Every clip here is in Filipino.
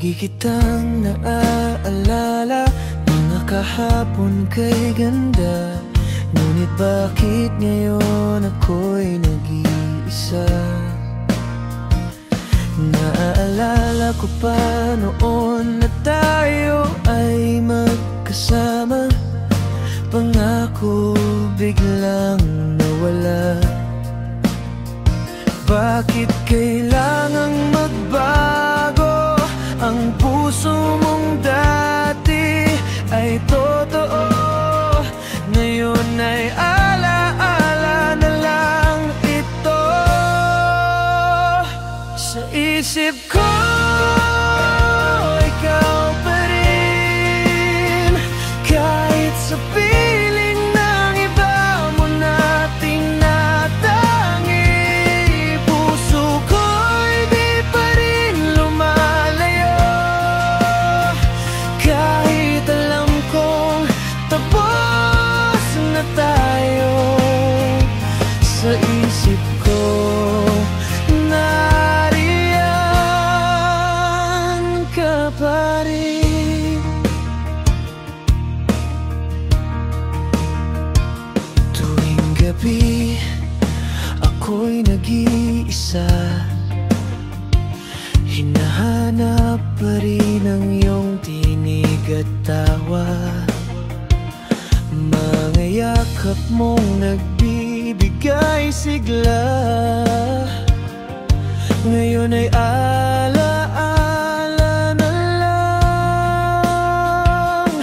Lagi kitang naaalala, mga kahapon kay ganda. Ngunit bakit ngayon ako'y nag-iisa? Naalala ko pa noon na tayo ay magkasama. Pangako biglang nawala. Bakit kailangang magbago? Ang puso mong dati ay totoo, ngayon ay alaala na lang ito. Sa isip ko, ikaw pa rin. Kahit sa piling ng iba mo na tinatangi, puso ko'y di pa rin lumalayo. Kahit alam kong tapos na tayo, sa isip ko nariyan ka pa rin. Tuwing gabi ako'y nag-iisa, hinahanap pa rin ang iyong tinig at tawa. Mga yakap mong nagbibigay sigla, ngayon ay alaala na lang.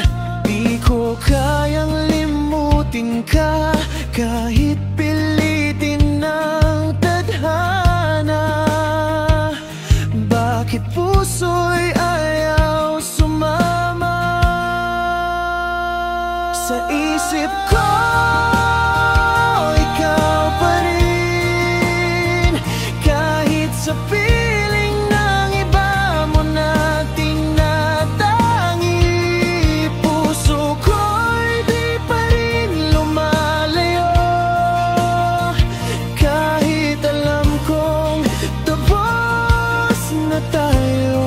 Di ko kayang limutin ka kahit pilitin ng tadhana. Bakit puso'y ayaw sumama? Sa isip ko, ikaw pa rin. Kahit sa piling ng iba mo na tinatangi, puso ko'y di pa rin lumalayo. Kahit alam kong tapos na tayo,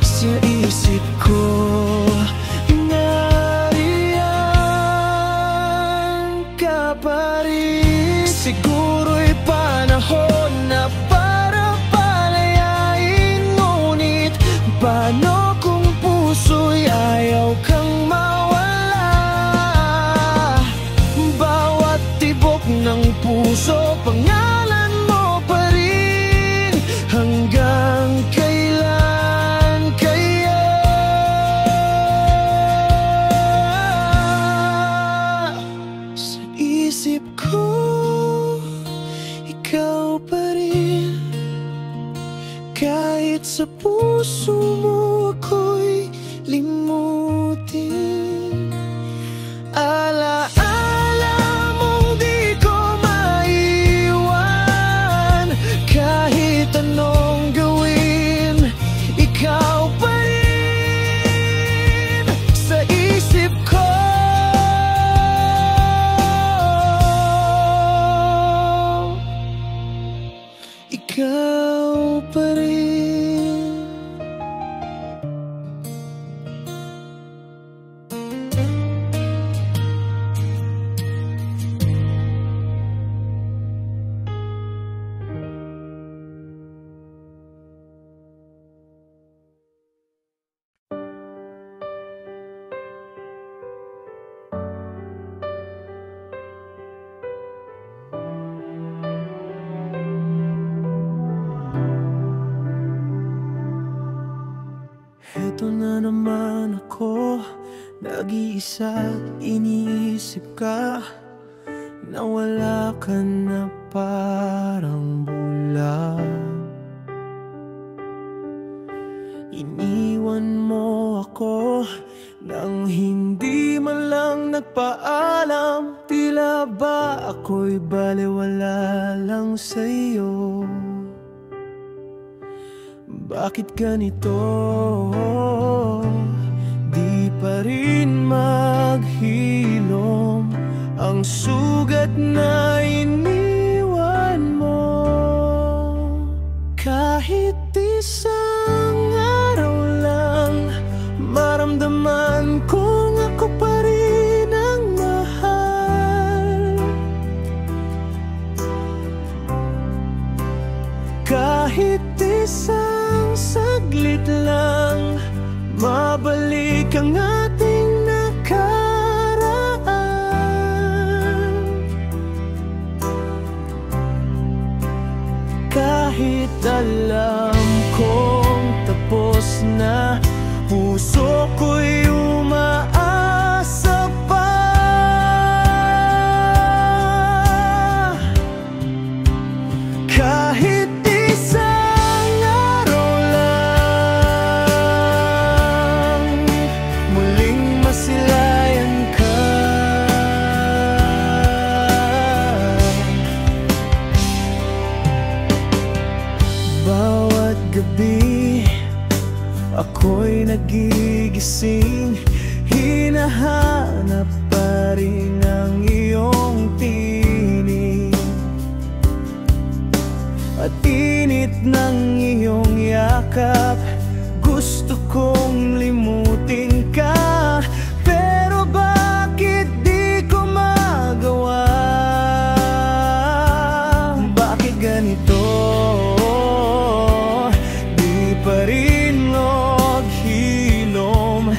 sa isip ko siguro'y panahon na para palayain. Ngunit paano kung puso'y ayaw kang mawala? Bawat tibok ng puso, pangalan mo pa rin. Hanggang kailan kaya? Sa isip ko ikaw pa rin. Kahit sa puso mo ako'y limutin, alaala mong di ko maiwan. Kahit anong gawin, ikaw pa rin. Sa isip ko ikaw pa rin. Eto na naman ako, nag-iisa, iniisip ka. Nawala ka na parang bulan. Iniwan mo ako nang hindi man lang nagpaalam. Tila ba ako'y balewala lang sa'yo? Bakit ganito? Di pa rin maghilom ang sugat na iniwan mo. Kahit isang mabalik ang ating nakaraan. Kahit alam kong tapos na, puso ko'y umaasa pa. Kahit isang araw lang, muling masilayan ka. Bawat gabi ako'y nagigising, hinahanap pa rin ang iyong tinig at init ng iyong yakap. Gusto kong limutin ka, pero bakit di ko magawa? Bakit ganito? Di pa rin hilom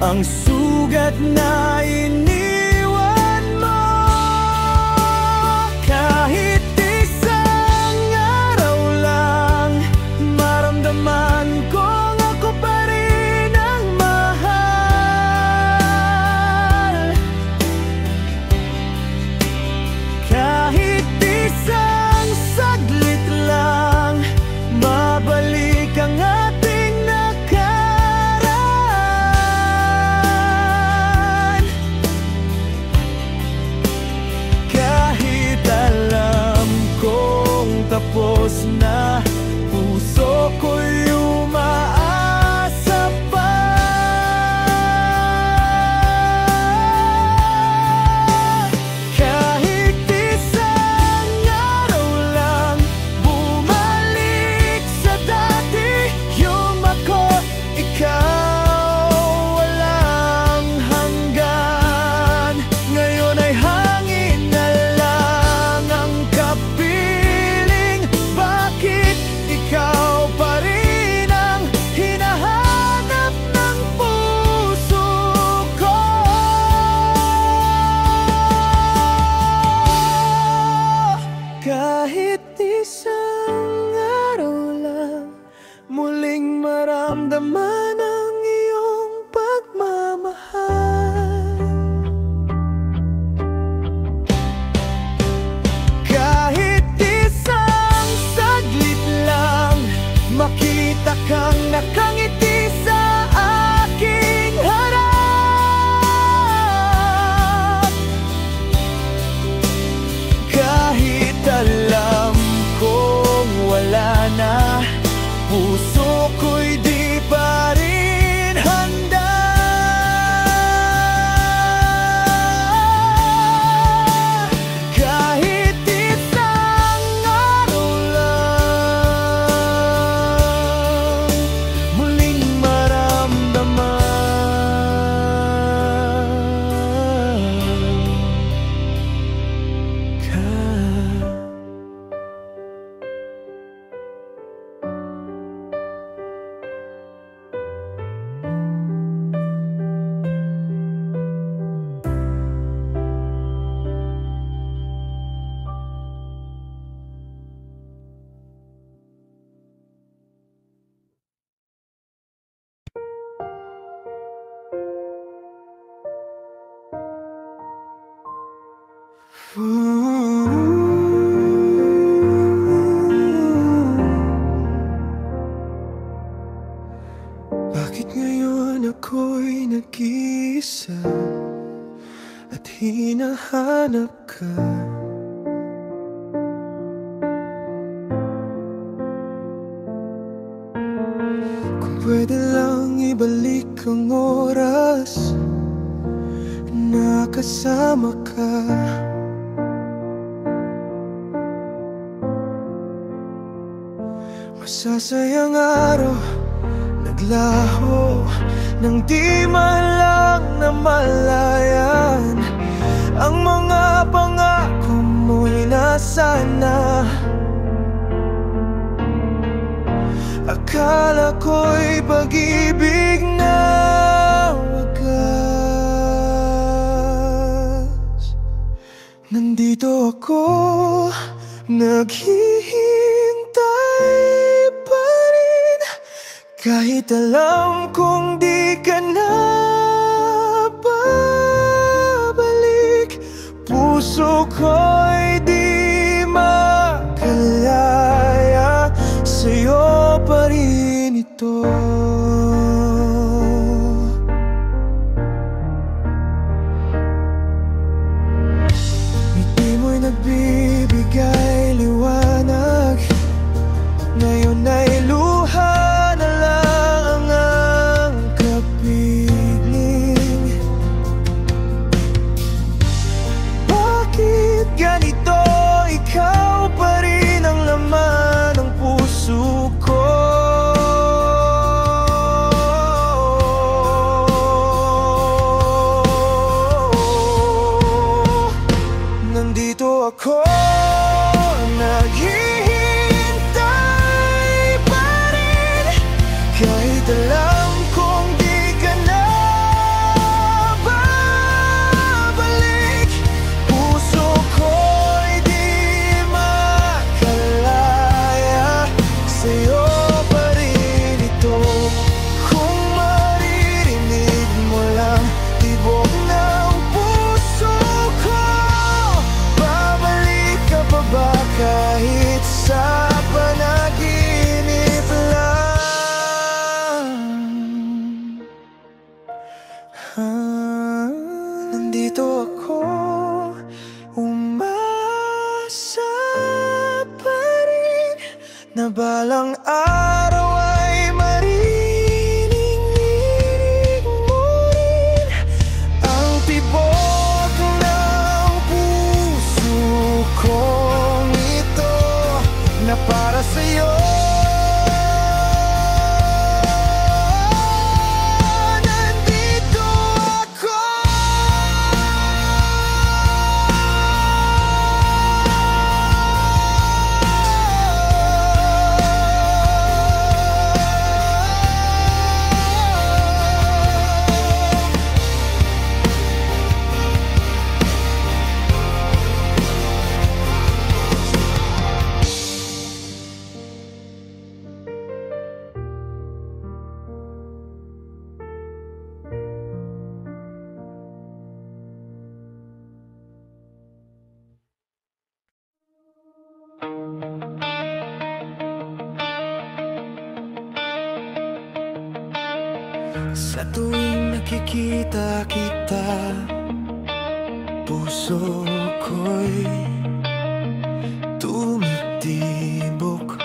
ang sugat na iniwan mo. Kahit isang araw lang, maramdaman kong ako pa rin ang mahal. Kahit isang saglit lang, mabalik ang ating nakaraan. Kahit alam kong tapos na, puso ko'y umaasa pa. Kahit isang araw lang, bumalik sa dati yung ako, ikaw walang hanggan. Ngayon ay hangin na lang ang kapiling. Bakit ikaw pa rin ang hinahanap ng puso ko? Kahit isang araw lang, muling maramdaman ang iyong pagmamahal. Kahit isang saglit lang, makita kang nakangiti sa aking harap. Kahit alam kong wala na, puso ko'y di pa rin handa. Kahit isang araw lang, muling maramdaman ka. Bakit ngayon ako'y nag-iisa at hinahanap ka? Kung pwede lang ibalik ang oras na kasama ka. Masasayang araw naglaho nang di man lang namalayan ang mga pangako mo'y nasana. Akala ko'y pag-ibig na alam kong di ka na babalik, puso ko'y di makalaya, sa'yo pa rin ito. Ngiti mo'y nagbibigay liwanag, ngayon ay luha na lang ang kapiling. Bakit ganito? Ikaw pa rin ang laman ng puso ko. Nandito ako, naghihintay pa rin, kahit alam kong di ka na babalik, puso ko'y di makalaya, sa'yo pa rin ito. Kung maririnig mo lang tibok ng puso ko, babalik ka pa ba kahit sa panaginip lang? Nandito ako, umasa pa rin, na balang araw ay marinig mo rin ang tibok ng puso kong ito, na para sa'yo. Nandito ako. Sa tuwing nakikita kita, puso ko'y tumitibok,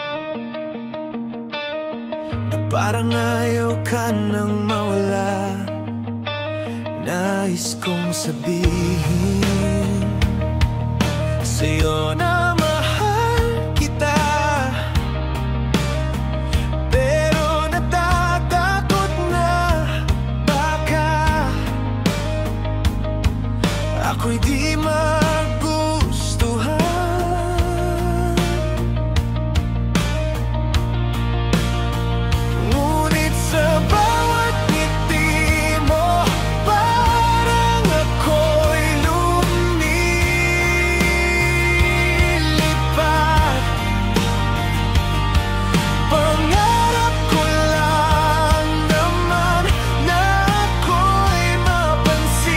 na parang ayaw ka nang mawala. Nais kong sabihin sa'yo na mahal kita, pero natatakot na baka ako'y di magustuhan. Ngunit sa bawat ngiti mo, parang ako'y lumilipad. Pangarap ko lang naman na ako'y mapansin.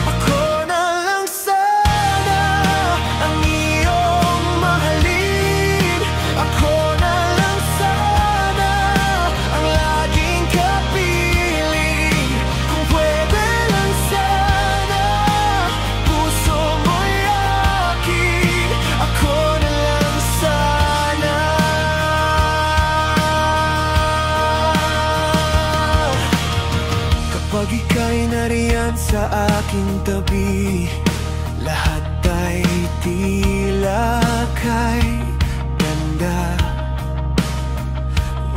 Ako na lang sana ang iyong mahalin. Ako na lang sana ang laging kapiling. Kung pwede lang sana, puso mo'y akin. Ako na lang sana. Kapag ika'y nariyan sa aking tabi, lahat ay tila kay ganda.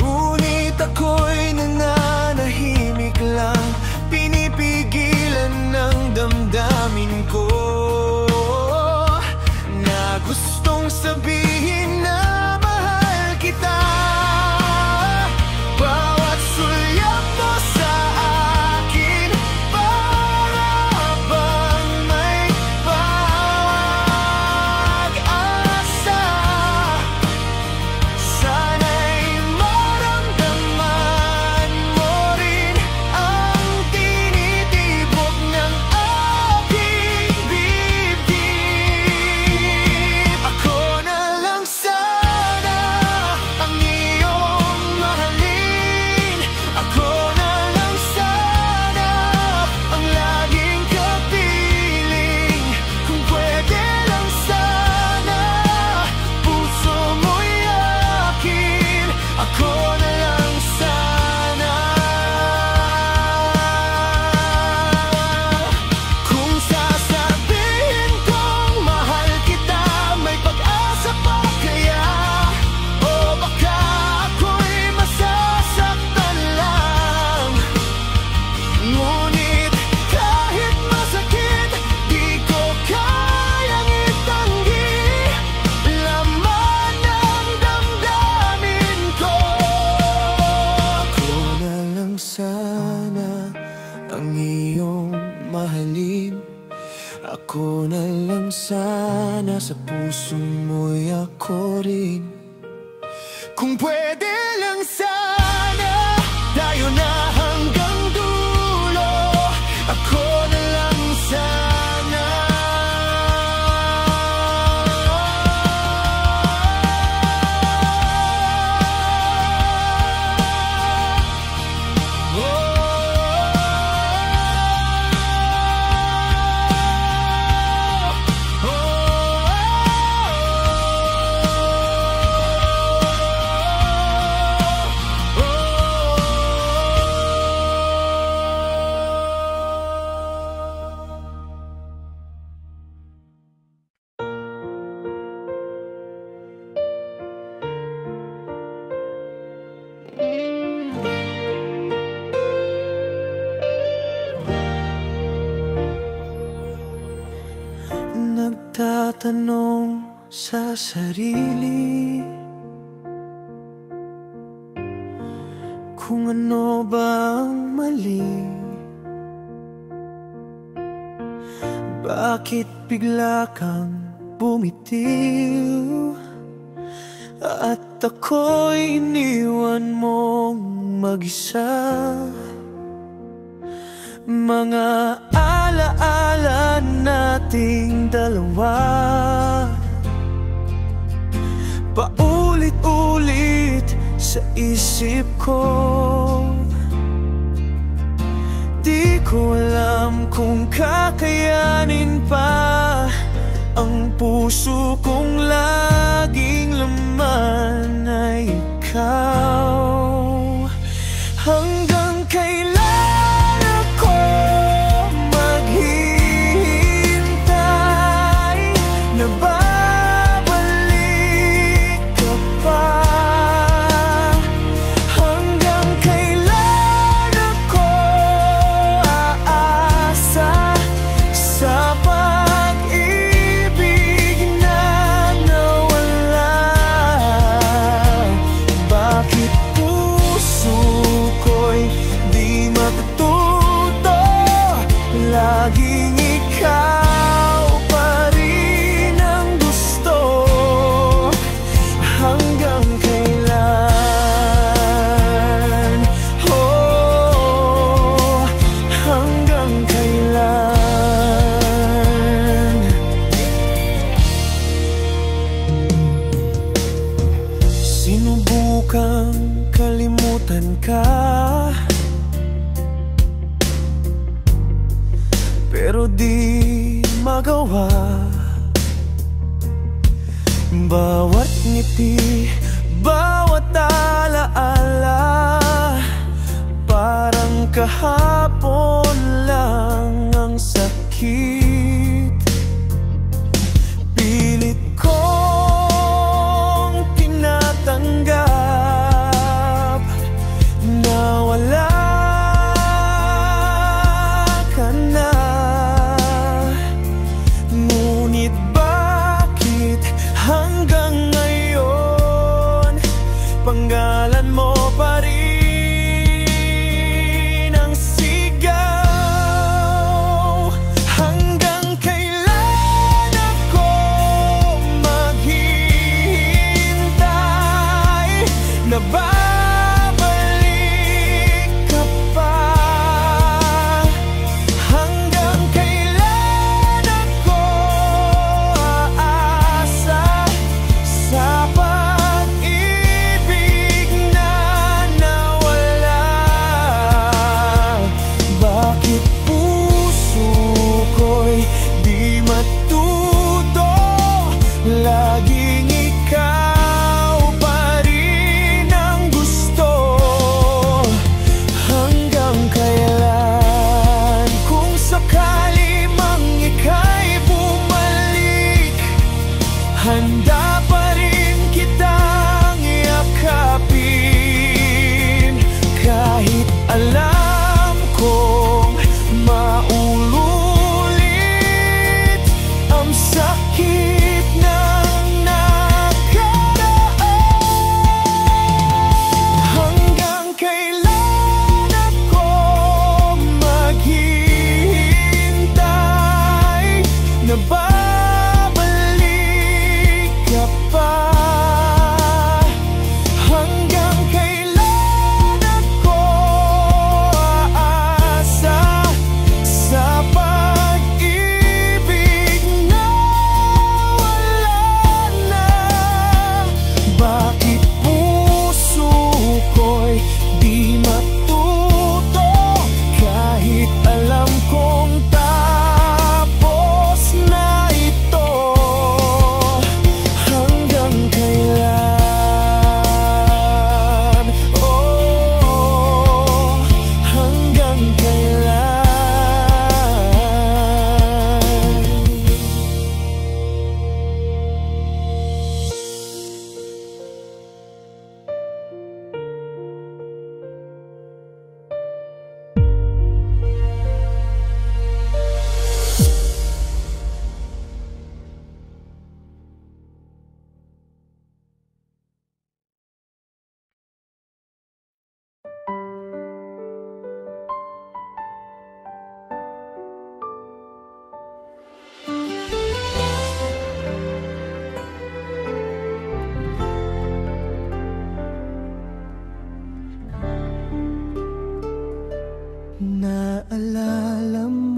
Ngunit ako'y nananahimik lang, pinipigilan ng damdamin ko na gustong sabihin na mahal kita. Bawat sulyap mo sa akin, para bang may pag-asa. nasa puso mo'y ako rin. Kung pwede lang sana, tayo na hanggang dulo. Ako na lang sana. Nagtatanong sa sarili kung ano ba ang mali. Bakit bigla kang bumitiw at ako'y iniwan mong mag-isa? Mga alaala nating dalawa, paulit-ulit sa isip ko. Di ko alam kung kakayanin pa ang puso kong laging laman ay ikaw. Hanggang kailan pero di magawa. Bawat ngiti, bawat alaala, parang kahapon lang ang sakit. Pilit kong tinatanggap na wala ka na. Ngunit bakit hanggang ngayon panggalan mo pa rin ang sigaw? Hanggang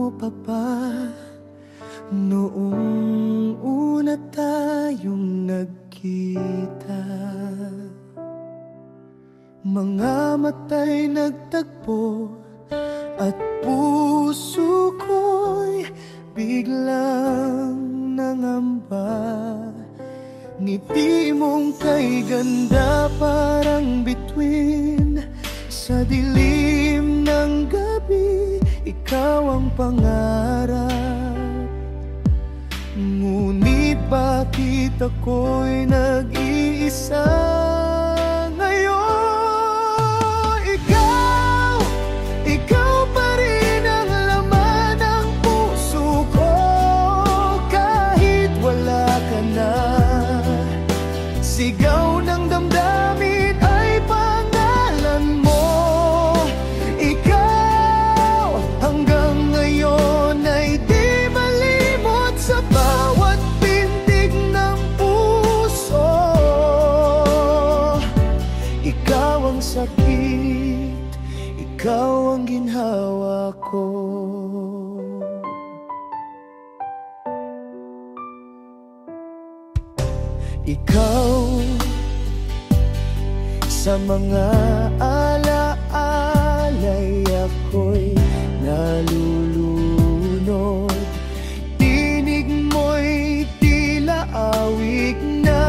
pa ba noong una tayong nagkita? Mga mata'y nagtagpo at puso ko'y biglang nangamba. Ngiti mong kay ganda parang bituin sa dilim ng gabi, ikaw ang pangarap. Ngunit bakit ako'y nag-iisa ngayon? Ikaw pa rin ang laman ng puso ko, kahit wala ka na. Sigaw ng damdamin ay pangalan mo. Ikaw hanggang ngayon ay di malimot sa bawat pintig ng puso. Ikaw ang sakit, ikaw ang ginhawa ko. Ikaw sa mga alaala'y ako'y nalulunod. Tinig mo'y tila awik na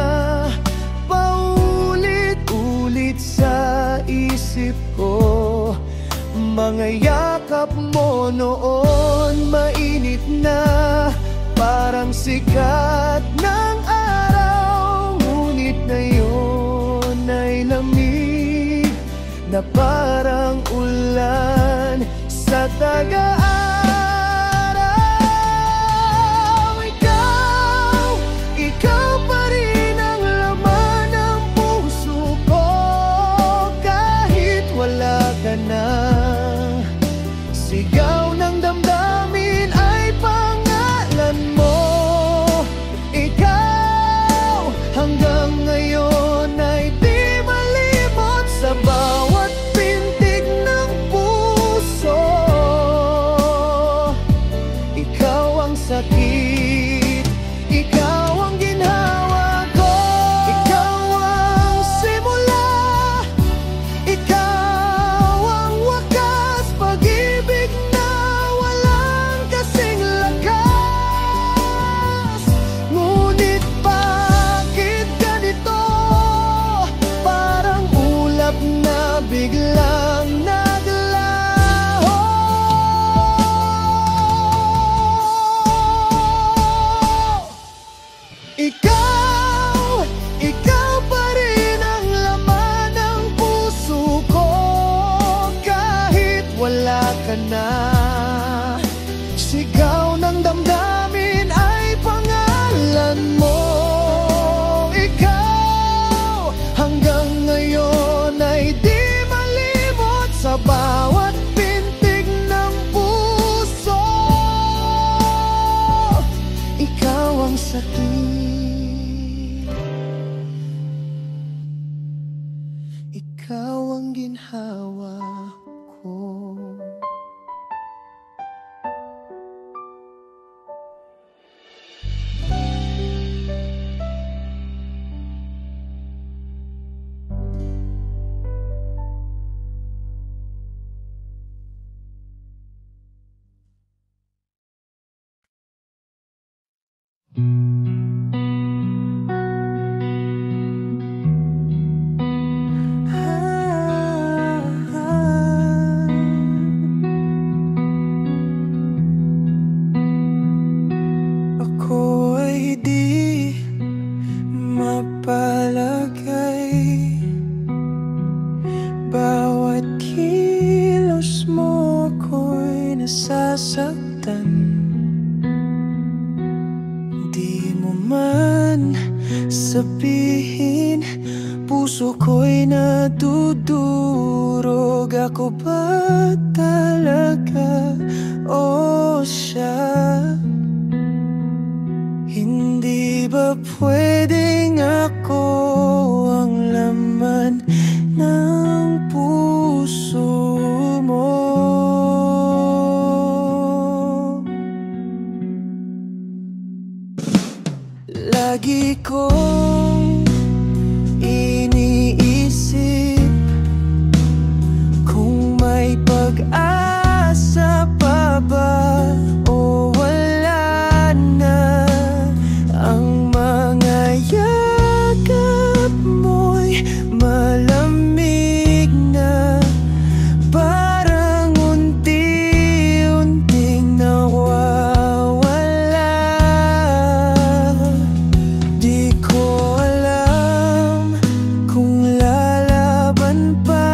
paulit-ulit sa isip ko. Mga yakap mo noon mainit na parang sikat ng araw, ngunit ngayon ay lamig na parang ulan sa taga-araw. Ikaw pa rin ang laman ng puso ko, kahit wala ka na. Sigaw ng damdamin ay pangalan mo. Ikaw hanggang ngayon ay di malimot sa bawat pintig ng puso. Ikaw ang sakit, ikaw ang ginhawa ko. Ikaw ang simula, ikaw ang wakas. Pag-ibig na walang kasing lakas. Ngunit bakit ganito? Parang ulap na biglang naglaho. Ikaw pa rin ang laman ng puso ko, kahit wala ka na. Sigaw ng damdamin ay pangalan mo. Ikaw hanggang ngayon ay di malimot sa bawat pintig ng puso. Ikaw ang sakit, ikaw ang ginhawa ko. Ako ay di mapalagay, bawat kilos mo ako'y nasasaktan. Di mo man sabihin, puso ko'y nadudurog. Ako ba talaga o siya? Hindi ba pwedeng ako ang laman ng puso mo? kong iniisip kung may pag-asa pa ba o wala na. Ang mga yakap mo'y malamig na, parang unti-unting nawawala. Di ko alam kung lalaban pa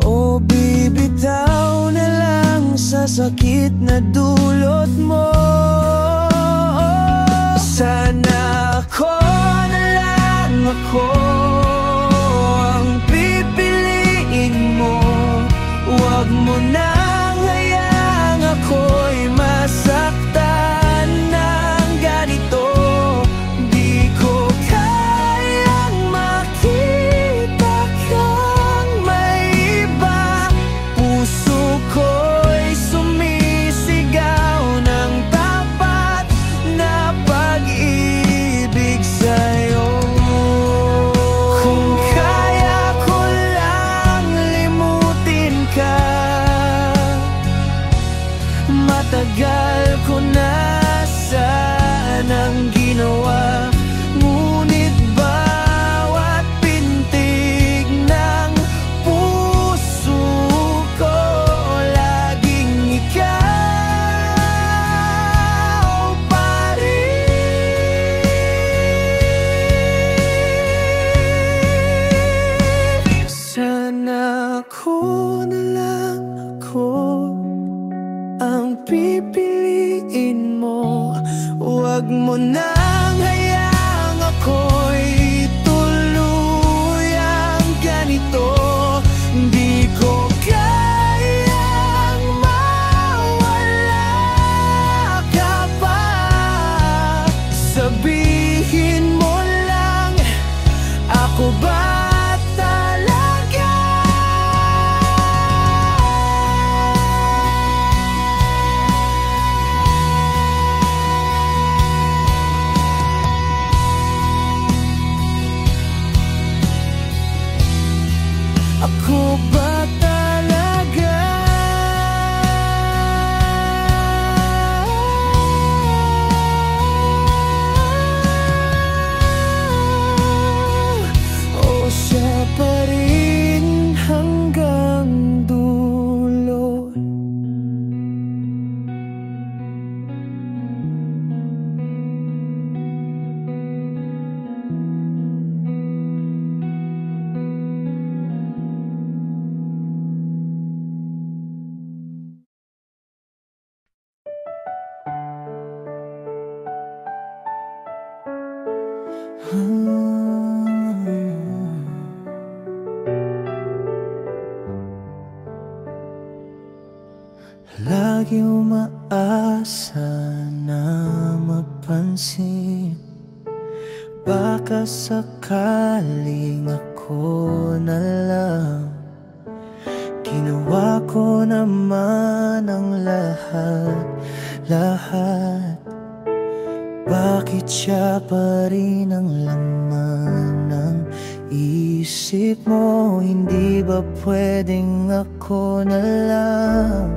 o bibitaw na lang sa sakit na dulot mo. Sana ako na lang ako ang pipiliin mo. Huwag mo nang hayaang ako'y masaktan ng ganito. Di ko kayang makita kang may iba. Puso ko'y sumisigaw ng tapat na pag-ibig sa'yo. Kung kaya ko lang limutin ka, matagal ko na sanang ginawa. Ngunit bawat pintig ng puso ko, laging ikaw pa rin. Sana ako na lang ako ang pipiliin mo. Huwag mo nang hayaang ako'y tuluyang ganito. Di ko kayang mawala ka pa. Sabihin mo lang, ako ba talaga? Ako ba talaga? O siya pa rin hanggang dulo? Lagi umaasa na mapansin, baka sakaling ako na lang. Ginawa ko naman ang lahat. Bakit siya pa rin ang laman ng isip mo? Hindi ba pwedeng ako na lang?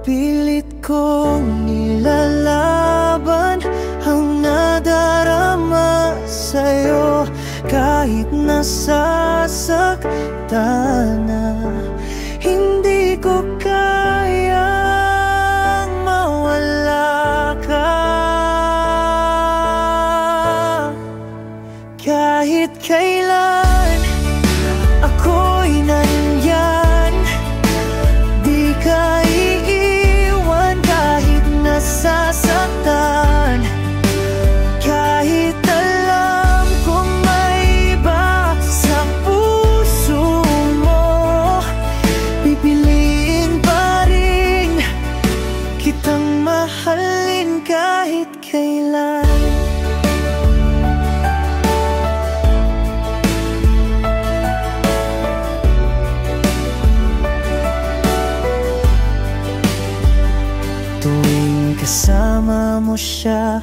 Pilit kong nilalaban ang nadarama sa'yo, kahit nasasaktan na. Hindi ko kayang mawala ka. Kahit kailan ako'y nandyan, di ka iiwan kahit nasasaktan. Kahit alam kong may iba sa puso mo, pipiliin pa rin kitang mahalin kahit kailan. Tuwing kasama mo siya,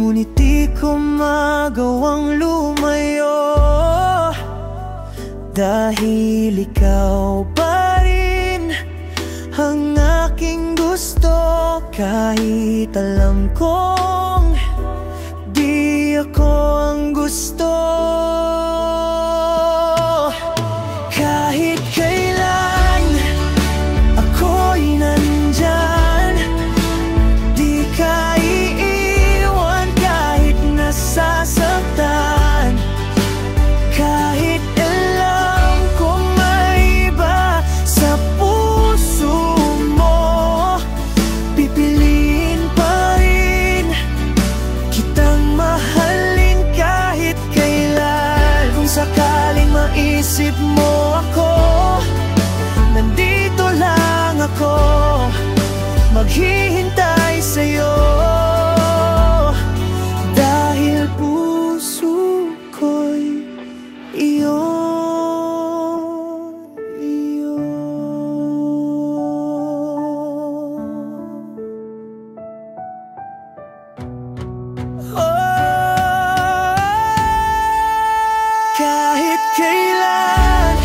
ngunit di ko magawang lumayo, dahil ikaw pa rin ang aking gusto. Kahit alam kong di ako ang gusto, kahit kailan ako'y nandyan. Di ka iiwan kahit nasasaktan, kahit alam kong may iba sa puso mo. Pipiliin pa rin kitang mahalin kahit kailan. Kung sakaling maisip mo ako, nandito lang ako, maghihintay sa'yo, dahil puso ko'y iyo. Kahit kailan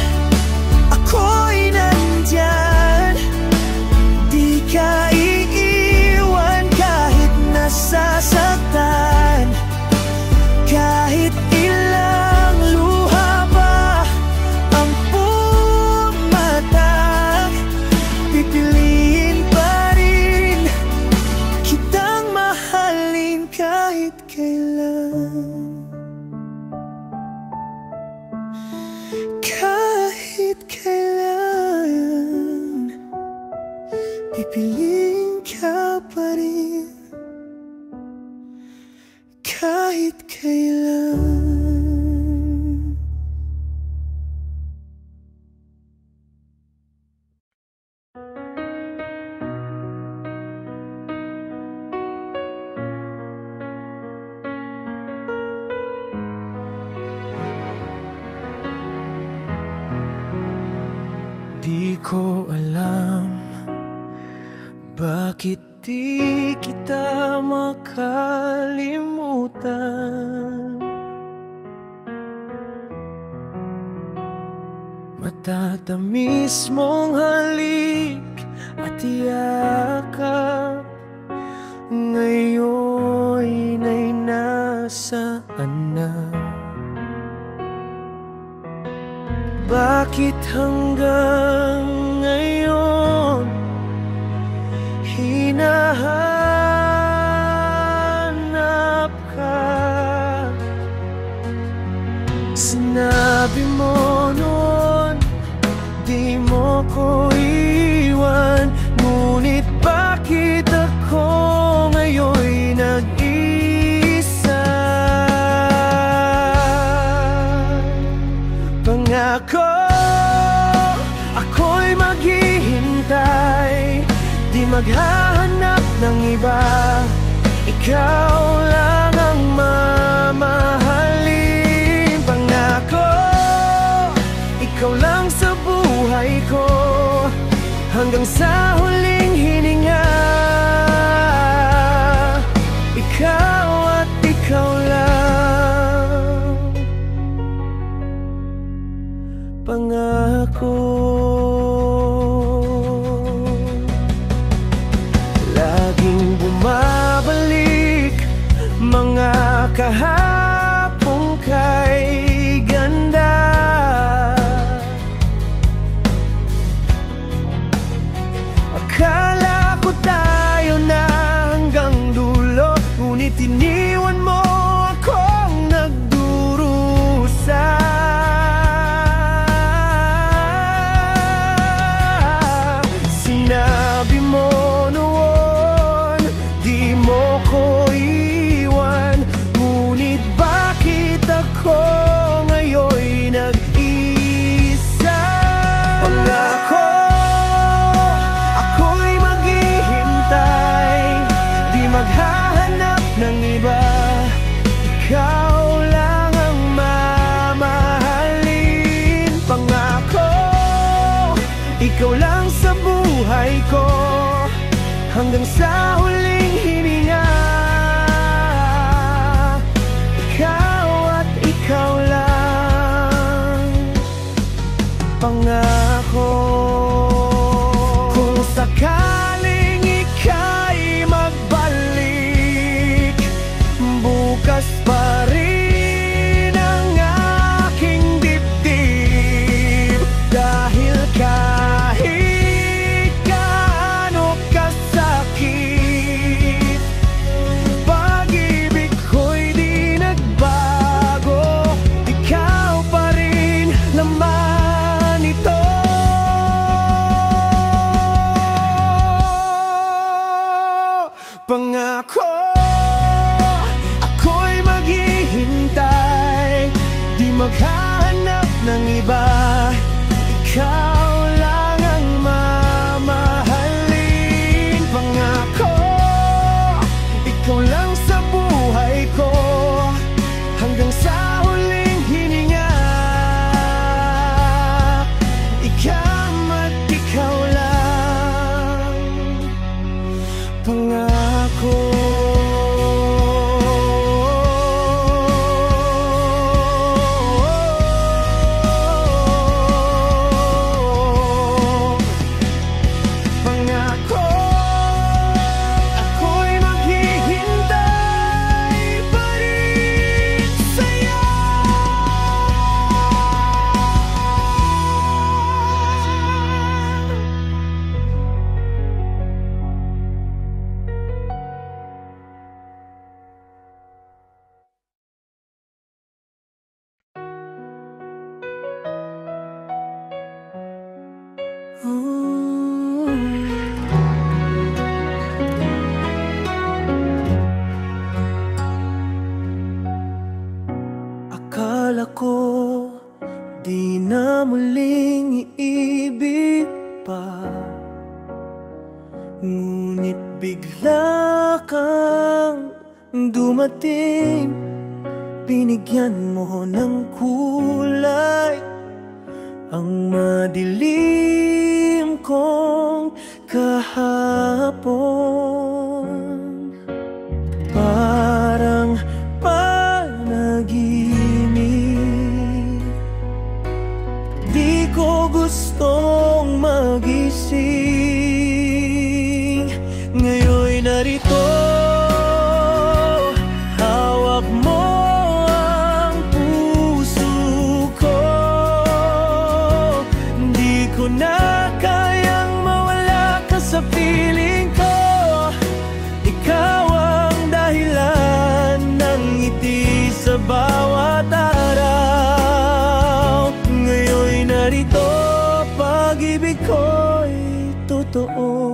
ako'y nandyan, di ka iiwan kahit nasasaktan, kahit ilang luha pa ang pumatak. Pipiliin pa rin kitang mahalin kahit kailan. Kahit kailan, pipiliin ka pa rin. Kahit kailan. Di ko alam bakit di kita makalimutan. Matatamis mong halik at yakap, ngayon ay nasaan na? Bakit hanggang ngayon hinahanap ka? Sinabi mo noon di mo ko iwan, ngunit bakit ako ngayon'y nag-isa? Pangako ako'y maghihintay, di maghahanap ng iba. Ikaw lang ang mamahalin. Pangako ikaw lang sa buhay ko, hanggang sa huling hininga. Ikaw at ikaw lang. Pangako laging bumabalik mga kahapong kay ganda. Akala ko tayo na hanggang dulo, ngunit iniwan mo akong nagdurusa. Sinabi mo noon di mo ko iwan, ngunit bakit ako ngayon'y nag-isa? Pangako ako'y maghihintay, di maghahanap ng iba. Ikaw lang ang mamahalin. Pangako ikaw lang sa buhay ko, hanggang sa huling hininga. maghahanap ng iba. Ikaw lang ang mamahalin. Pangako, ikaw lang sa buhay ko, hanggang sa huling hininga. Ikaw at ikaw lang. Pangako. Akala ko di na muling iibig pa, ngunit bigla kang dumating. Binigyan mo ng kulay ang madilim kong kahapon. Parang panaginip, di ko gustong magising. Ngayon'y narito, hawak mo ang puso ko. Di ko na kayang mawala ka sa piling ko. Ikaw ang dahilan ng ngiti sa bawat araw. Ngayon'y narito, pag-ibig ko'y totoo.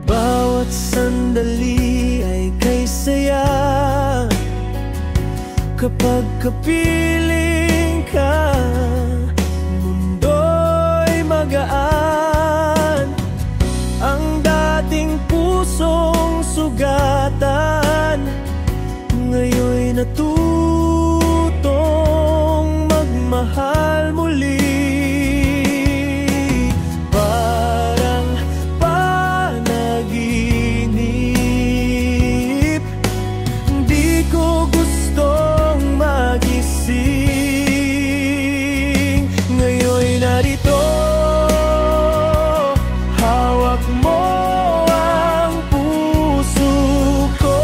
Bawat sandali ay kay saya kapag kapiling ka. Mundo'y magaan, ang dating pusong sugatan. Ngayon'y natutong magmahal muli. Parang panaginip, di ko gustong magising. Ngayon'y narito, hawak mo ang puso ko.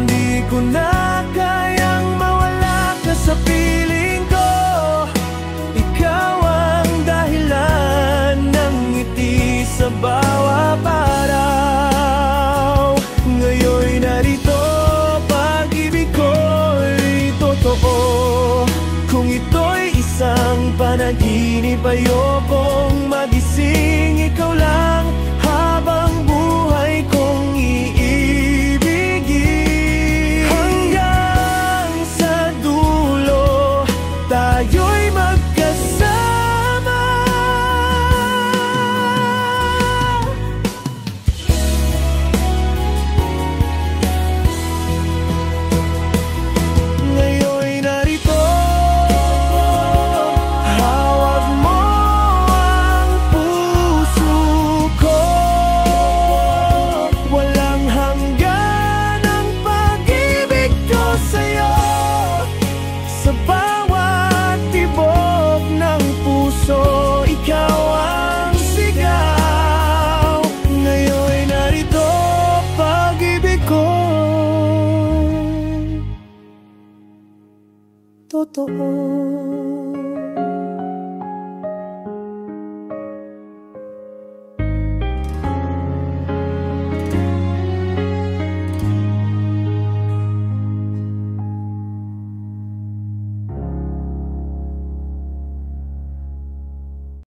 Di ko na kayang mawala ka sa piling ko. Ikaw ang dahilan ng ngiti sa bawat araw. Ngayon'y narito, pag-ibig ko'y totoo. Kung ito'y isang panaginip, ayokong magising. Ikaw lang habang buhay kong iibigin. Hanggang sa dulo, tayo'y magkasama. Ngayon'y narito, hawak mo ang puso ko. Walang hanggan ang pag-ibig ko sa'yo. Sa bawat tibok ng puso, ikaw ang sigaw. Ngayon'y narito, pag-ibig ko totoo.